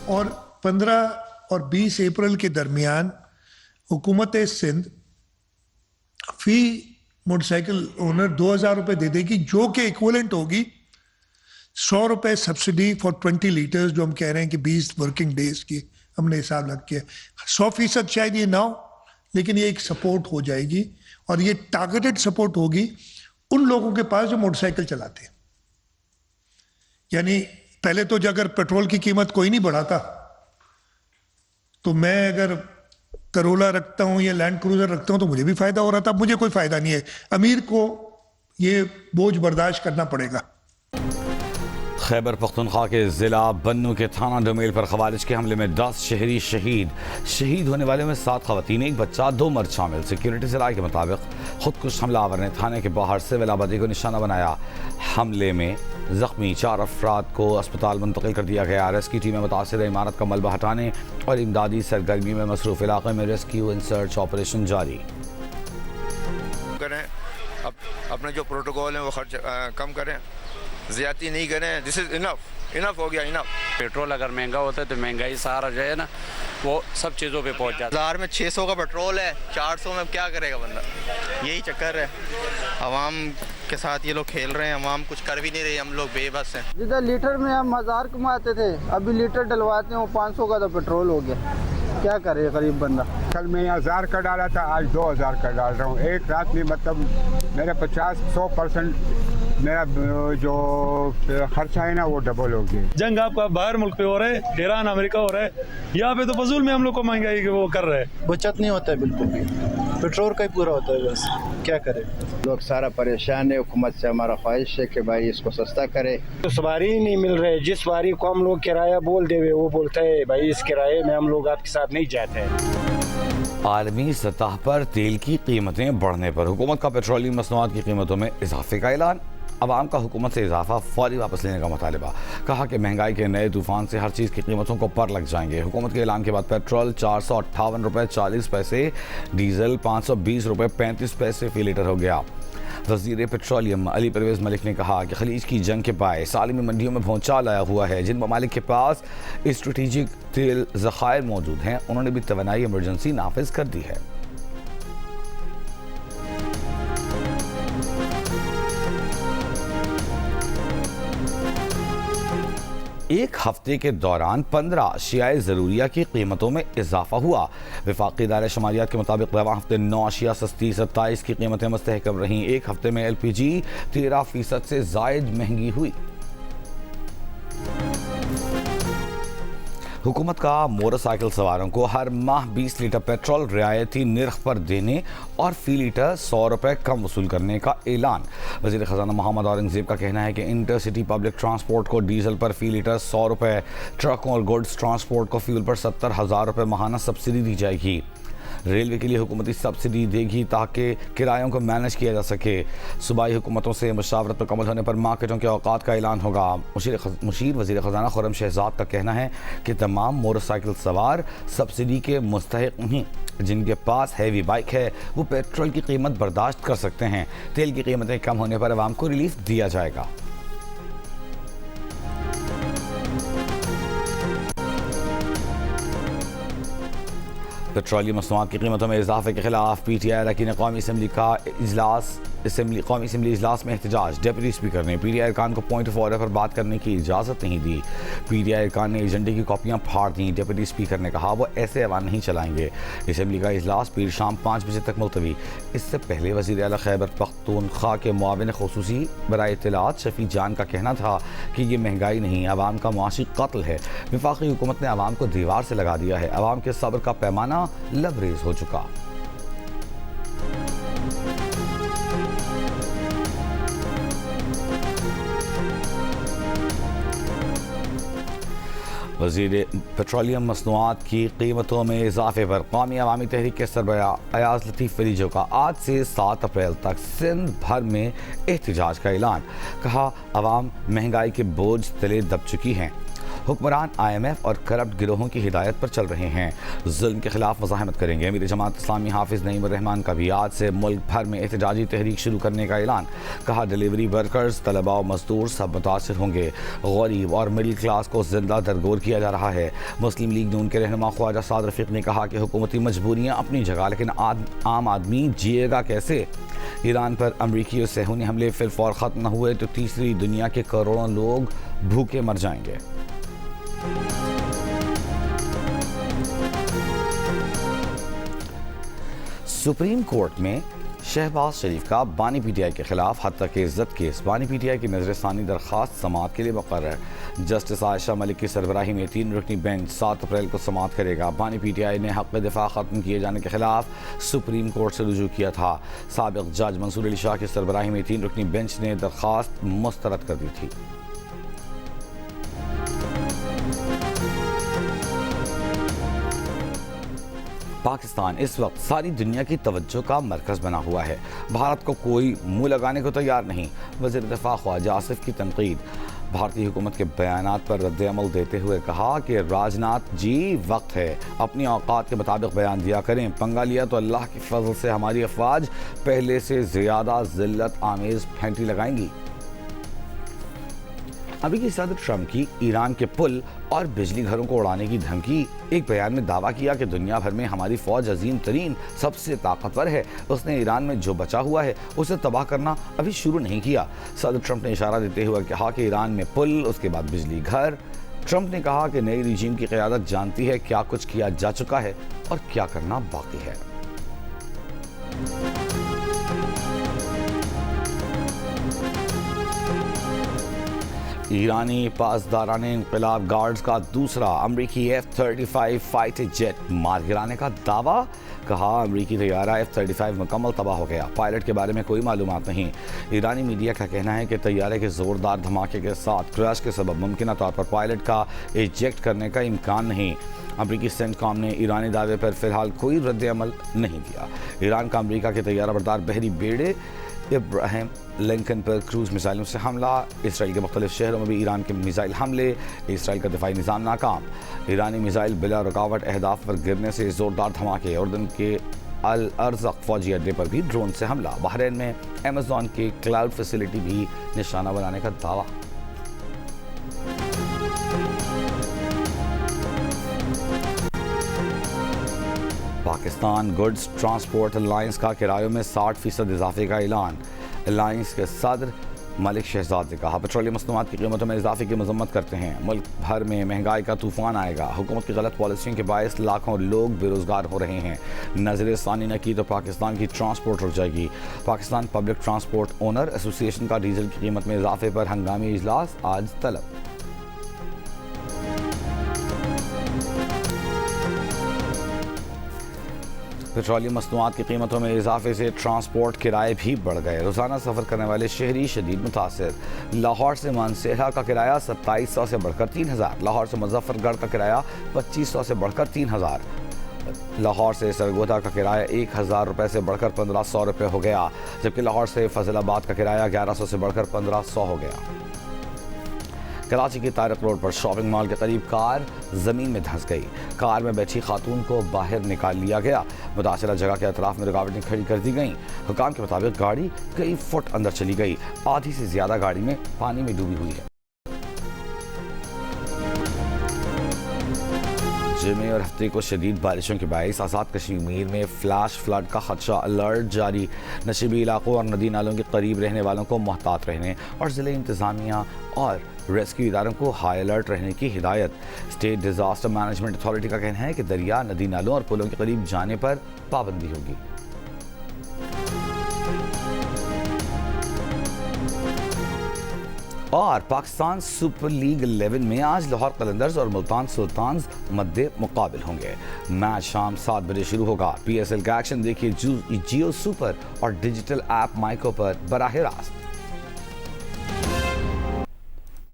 और 15 और 20 अप्रैल के दरमियान हुकूमत सिंध फी मोटरसाइकिल ओनर 2000 रुपये दे देगी, जो कि इक्वलेंट होगी 100 रुपये सब्सिडी फॉर 20 लीटर्स, जो हम कह रहे हैं कि 20 वर्किंग डेज की हमने हिसाब लग किया। 100% शायद ये ना हो, लेकिन ये एक सपोर्ट हो जाएगी और ये टारगेटेड सपोर्ट होगी उन लोगों के पास जो मोटरसाइकिल चलाते हैं। यानी पहले तो अगर पेट्रोल की कीमत कोई नहीं बढ़ाता, तो मैं अगर करोला रखता हूं या लैंड क्रूजर रखता हूं तो मुझे भी फायदा हो रहा था। मुझे कोई फायदा नहीं है, अमीर को ये बोझ बर्दाश्त करना पड़ेगा। खैबर पख्तूनख्वा के ज़िला बन्नू के थाना डोमेल पर खवारिज के हमले में 10 शहरी शहीद होने वाले में 7 खवातीन, 1 बच्चा, 2 मर्द शामिल। सिक्योरिटी ज़राए के मुताबिक खुदकुश हमलावर ने थाने के बाहर सिविल आबादी को निशाना बनाया। हमले में जख्मी 4 अफराद को अस्पताल मुंतकिल कर दिया गया। रेस्क्यू टीमें मुतासिर इमारत का मलबा हटाने और इमदादी सरगर्मी में मसरूफ़ इलाके में रेस्क्यू एंड सर्च ऑपरेशन जारी। अपने जो प्रोटोकॉल है वो खर्च कम करें, ज़्यादती नहीं करें। दिस इज़ इनफ हो गया, इनफ। पेट्रोल अगर महंगा होता है तो महंगाई सहारा जो है ना वो सब चीज़ों पे पहुंच जाता है। 1000 में 600 का पेट्रोल है, 400 में क्या करेगा बंदा? यही चक्कर है, आवाम के साथ ये लोग खेल रहे हैं। आवाम कुछ कर भी नहीं रही, हम लोग बेबस हैं। जिधर लीटर में हम 1000 कमाते थे, अभी लीटर डलवाते हैं वो 500 का तो पेट्रोल हो गया। क्या करे गरीब बंदा? कल मैं 1000 का डाला था, आज 2000 का डाल रहा हूँ। एक रात में मतलब मेरा 50-100% मेरा जो खर्चा है ना वो डबल हो गया। जंग आपका बाहर मुल्क पे हो रहा है, ईरान अमेरिका हो रहा है, यहाँ पे तो फजूल में हम लोग को महंगाई वो कर रहे हैं। बचत नहीं होता है बिल्कुल भी, पेट्रोल का ही पूरा होता है बस। क्या करे, लोग सारा परेशान है। हुकूमत से हमारा ख्वाहिश है कि भाई इसको सस्ता करे। तो सवारी ही नहीं मिल रहे, जिस सवारी को हम लोग किराया बोल देवे वो बोलता है भाई इस किराए में हम लोग आपके साथ नहीं जाते हैं। आलमी सतह पर तेल की कीमतें बढ़ने पर हुकूमत का पेट्रोलियम मसनूआत की कीमतों में इजाफे का ऐलान। अवाम का हुकूमत से इजाफा फौरी वापस लेने का मुतालबा। कहा कि महंगाई के नए तूफान से हर चीज़ की कीमतों को पर लग जाएंगे। हुकूमत के ऐलान के बाद पेट्रोल 458 रुपये 40 पैसे, डीजल 520 रुपये 35 पैसे फी लीटर हो गया। वज़ीर पेट्रोलियम अली परवेज़ मलिक ने कहा कि खलीज की जंग के बायस आलमी मंडियों में भौचाल आया हुआ है। जिन ममालिक के पास स्ट्रेटेजिक तेल ज़खायर मौजूद हैं, उन्होंने भी तवानाई इमरजेंसी नाफिज कर दी है। एक हफ्ते के दौरान 15 अशियाए ज़रूरिया की कीमतों में इजाफा हुआ। वफाकी इदारे शुमारियात के मुताबिक रवां हफ्ते 9 अशिया सस्ती 27 की कीमतें मुस्तहकम रहीं। एक हफ्ते में LPG 13% से जायद महंगी हुई। हुकूमत का मोटरसाइकिल सवारों को हर माह 20 लीटर पेट्रोल रियायती निर्ख पर देने और फी लीटर 100 रुपये कम वसूल करने का ऐलान। वज़ीर ख़ज़ाना मोहम्मद औरंगज़ेब का कहना है कि इंटरसिटी पब्लिक ट्रांसपोर्ट को डीजल पर फी लीटर 100 रुपये, ट्रकों और गुड्स ट्रांसपोर्ट को फ्यूल पर 70,000 रुपये माहाना सब्सिडी दी जाएगी। रेलवे के लिए हुकूमती सब्सिडी देगी ताकि किरायों को मैनेज किया जा सके। सूबाई हुकूमतों से मुशावरत मुकम्मल होने पर मार्केटों के औकात का ऐलान होगा। मुशीर वज़ीर ख़ज़ाना खुर्रम शहज़ाद का कहना है कि तमाम मोटरसाइकिल सवार सब्सिडी के मुस्तहिक नहीं। जिनके पास हैवी बाइक है वो पेट्रोल की कीमत बर्दाश्त कर सकते हैं। तेल की कीमतें कम होने पर आवाम को रिलीफ दिया जाएगा। पेट्रोलियम मसनूआत की कीमतों में इजाफे के खिलाफ PTI अरकान कौमी असम्बली का कौमी असम्बली इजलास में एहतजाज। डिप्टी स्पीकर ने PTI अरकान को पॉइंट ऑफ ऑर्डर पर बात करने की इजाज़त नहीं दी। PTI अरकान ने एजेंडे की कॉपियाँ फाड़ दी। डिप्टी स्पीकर ने कहा वो ऐसे ऐवान नहीं चलाएंगे। असम्बली का इजलास पीर शाम 5 बजे तक मुलतवी। इससे पहले वज़ीर आला खैबर पख्तूनख्वा के मुआविन खुसूसी बराए इत्तलात शफी जान का कहना था कि ये महंगाई नहीं, आवाम का मुआशी कत्ल है। वफाकी हुकूमत ने आवाम को दीवार से लगा दिया है। आवाम के सब्र का पैमाना लबरेज हो चुका। वज़ीर पेट्रोलियम मसनूआत की कीमतों में इजाफे पर कौमी अवामी तहरीक के सरबराह अयाज लतीफ़ वलीजो का आज से 7 अप्रैल तक सिंध भर में एहतजाज का ऐलान। कहा आवाम महंगाई के बोझ तले दब चुकी हैं। हुक्मरान IMF और करप्ट गिरोहों की हिदायत पर चल रहे हैं, जुल्म के खिलाफ मुज़ाहमत करेंगे। अमीर जमात इस्लामी हाफिज़ नईम रहमान का भी आज से मुल्क भर में एहतजाजी तहरीक शुरू करने का ऐलान। कहा डिलीवरी वर्कर्स, तलबा और मजदूर सब मुतासिर होंगे। गरीब और मिडिल क्लास को जिंदा दरगोर किया जा रहा है। मुस्लिम लीग नून के रहनुमा ख्वाजा साद रफीक ने कहा कि हुकूमती मजबूरियाँ अपनी जगह, लेकिन आम आदमी जिएगा कैसे? ईरान पर अमरीकी और सेहूनी हमले फिलफौर ख़त्म न हुए तो तीसरी दुनिया के करोड़ों लोग भूखे मर जाएंगे। सुप्रीम कोर्ट में शहबाज शरीफ का बानी PTI के खिलाफ हद तक इज्जत केस। बानी PTI की नजरसानी दरख्वास्त समाअत के लिए मुकर्रर। जस्टिस आयशा मलिक की सरबराही में 3 रुकनी बेंच 7 अप्रैल को समाअत करेगा। बानी PTI ने हक़ दिफा ख़त्म किए जाने के खिलाफ सुप्रीम कोर्ट से रुजू किया था। साबिक़ जज मंसूर अली शाह की सरबराही में 3 रुकनी बेंच ने दरख्वास्त मुस्तरद कर दी थी। पाकिस्तान इस वक्त सारी दुनिया की तवज्जो का मरकज़ बना हुआ है। भारत को कोई मुंह लगाने को तैयार नहीं। वज़ीर दिफा ख्वाजा आसिफ की तनकीद। भारतीय हुकूमत के बयानात पर रद्द-ए-अमल देते हुए कहा कि राजनाथ जी वक्त है, अपनी औकात के मुताबिक बयान दिया करें। पंगा लिया तो अल्लाह के फजल से हमारी अफवाज पहले से ज़्यादा ज़िल्लत आमेज़ फैंटी लगाएंगी। अमेरिकी सदर ट्रंप की ईरान के पुल और बिजली घरों को उड़ाने की धमकी। एक बयान में दावा किया कि दुनिया भर में हमारी फौज अजीम तरीन सबसे ताकतवर है। उसने ईरान में जो बचा हुआ है उसे तबाह करना अभी शुरू नहीं किया। सदर ट्रंप ने इशारा देते हुए कहा कि ईरान में पुल, उसके बाद बिजली घर। ट्रंप ने कहा कि नई रिजीम की क़यादत जानती है क्या कुछ किया जा चुका है और क्या करना बाकी है। ईरानी पासदारान इंक़िलाब गार्ड्स का दूसरा अमरीकी F-35 फाइटर जेट मार गिराने का दावा। कहा अमरीकी तैयारा F-35 मुकम्मल तबाह हो गया। पायलट के बारे में कोई मालूमात नहीं। ईरानी मीडिया का कहना है कि तैयारे के ज़ोरदार धमाके के साथ क्रैश के सबब मुमकिन तौर पर पायलट का इजेक्ट करने का इम्कान नहीं। अमरीकी सेंटकॉम ने ईरानी दावे पर फिलहाल कोई रद्द-ए-अमल नहीं दिया। ईरान का अमरीका के तैयारा बरदार बहरी बेड़े इब्राहिम लिंकन पर क्रूज मिसाइलों से हमला। इसराइल के मुख्तलिफ शहरों में भी ईरान के मिसाइल हमले। इसराइल का दिफाई निज़ाम नाकाम। ईरानी मिसाइल बिला रुकावट अहदाफ पर गिरने से ज़ोरदार धमाके। उर्दन के अल अर्ज़क़ फौजी अड्डे पर भी ड्रोन से हमला। बहरीन में अमेज़ॉन के क्लाउड फैसिलिटी भी निशाना बनाने का दावा। पाकिस्तान गुड्स ट्रांसपोर्ट अलायंस का किरायों में 60% इजाफे का ऐलान। अलायंस के सदर मलिक शहजाद ने कहा पेट्रोलियम मसनूआत की कीमतों में इजाफे की मजम्मत करते हैं। मुल्क भर में महंगाई का तूफान आएगा। हुकूमत की गलत पॉलिसियों के बायस लाखों लोग बेरोजगार हो रहे हैं। नजर सानी न की तो पाकिस्तान की ट्रांसपोर्ट रुक जाएगी। Pakistan public transport owner association का डीजल की कीमत में इजाफे पर हंगामी इजलास आज तलब। पेट्रोलियम मसनूआत की कीमतों में इजाफे से ट्रांसपोर्ट किराए भी बढ़ गए। रोज़ाना सफ़र करने वाले शहरी शदीद मुतासिर। लाहौर से मानसेरा का किराया 2700 से बढ़कर 3000। लाहौर से मुजफ्फरगढ़ का किराया 2500 से बढ़कर 3000। लाहौर से सरगोदा का किराया 1000 रुपये से बढ़कर 1500 रुपये हो गया। जबकि लाहौर से फजलाबाद का किराया 1100 से बढ़कर 1500 हो गया। कराची के तारिक रोड पर शॉपिंग मॉल के करीब कार जमीन में धंस गई। कार में बैठी खातून को बाहर निकाल लिया गया। मुतासिरा जगह के अतराफ में रुकावटें खड़ी कर दी गईं। हुकाम के मुताबिक गाड़ी कई फुट अंदर चली गई। आधी से ज्यादा गाड़ी में पानी में डूबी हुई है। जुमे और हफ्ते को शदीद बारिशों के बायस आज़ाद कश्मीर में फ्लैश फ्लड का खदशा अलर्ट जारी। नशीबी इलाकों और नदी नालों के करीब रहने वालों को मोहतात रहने और ज़िले इंतज़ामिया और रेस्क्यू इदारों को हाई अलर्ट रहने की हिदायत। स्टेट डिज़ास्टर मैनेजमेंट अथॉरिटी का कहना है कि दरिया, नदी नालों और पुलों के करीब जाने पर पाबंदी होगी। और पाकिस्तान सुपर लीग 11 में आज लाहौर कलंदर्स और मुल्तान सुल्तान्स मध्य मुकाबिल होंगे। मैच शाम 7 बजे शुरू होगा। PSL का एक्शन देखिए जियो सुपर और डिजिटल ऐप माइको पर बराह रास्त।